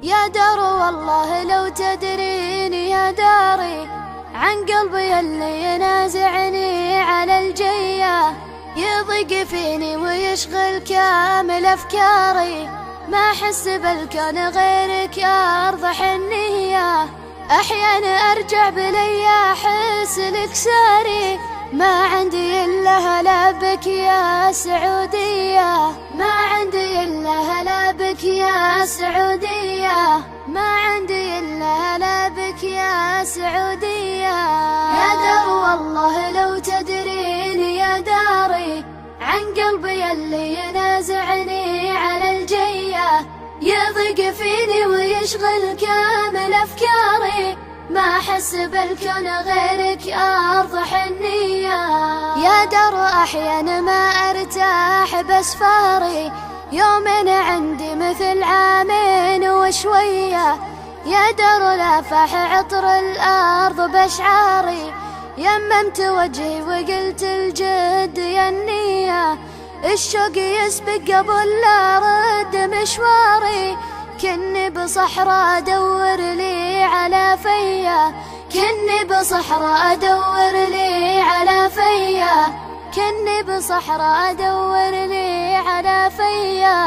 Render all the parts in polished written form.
يا دار والله لو تدريني يا داري عن قلبي اللي ينازعني على الجية، يضيق فيني ويشغل كامل أفكاري، ما أحس بالكون غيرك يا أرض حنية. أحيانا أرجع بلي أحس لك ساري، ما عندي إلا هلا بك يا سعودية، ما عندي إلا هلا بك يا سعودية، ما عندي إلا هلا بك يا سعودية. يا دار والله لو تدريني يا داري عن قلبي اللي ينازعني على الجية، يضيق فيني ويشغل كامل أفكاري، ما أحس بالكون غيرك يا أرض حنية. يا دار أحيانا ما أرتاح بأسفاري، يومين عندي مثل عامين وشوية، يا دار لافح عطر الأرض بأشعاري، يممت وجهي وقلت الجد يا النية، الشوق يسبق قبل لا أرد مشواري، كني بصحراء أدور لي على فيا، كني بصحراء أدور لي على فيا، كني بصحراء أدور لي على فيا.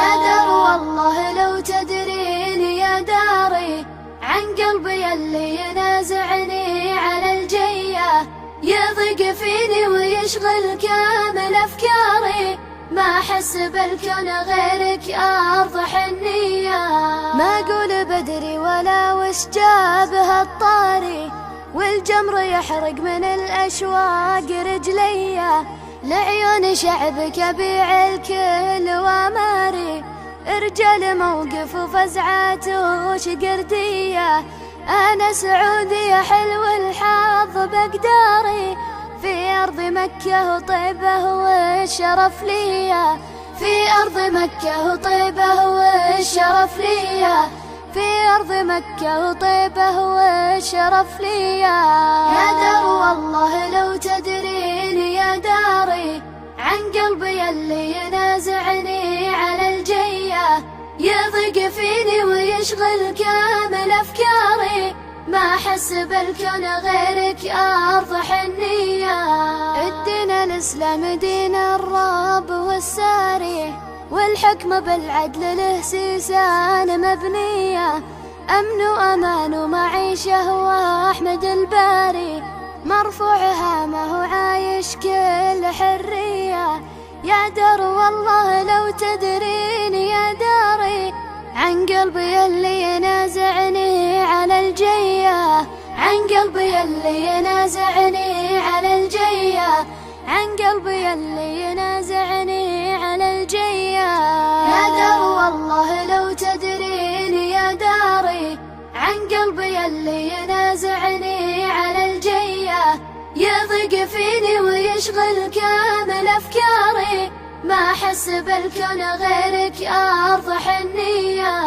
يا دار والله لو تدريني يا داري عن قلبي اللي ينازعني على الجية، يضيق فيني ويشغل كامل أفكاري، ما أحس بالكون غيرك يا أرض حنية. ما أقول بدري ولا وش جابها الطاري، والجمر يحرق من الأشواق رجليا، لعيون شعبك أبيع الكل وأماري، رجال موقف وفزعاته شقردية، أنا سعودي حلو الحظ بقداري، في أرض مكة وطيبة والشرف ليا، في أرض مكة وطيبة والشرف ليا، في أرض مكة وطيبة والشرف ليا. يا دار والله لو تدريني يا داري عن قلبي اللي ينازعني على الجية، يضيق فيني ويشغل كامل أفكاري، ما أحس بالكون غيرك يا أرض حنية. الدين الإسلام دين الرب والساري، والحكم بالعدل له سيسان مبنية، أمن وأمان ومعيشة وأحمد الباري، مرفوع هامه وعايش كل حرية. يا دار والله لو تدريني يا داري عن قلبي اللي ينازعني على الجية، عن قلبي اللي ينازعني على الجية، عن قلبي اللي ينازعني على الجية. يا دار والله لو تدريني يا داري عن قلبي اللي ينازعني على الجية، يضيق فيني ويشغل كامل أفكاري، ما أحس بالكون غيرك يا أرض حنية.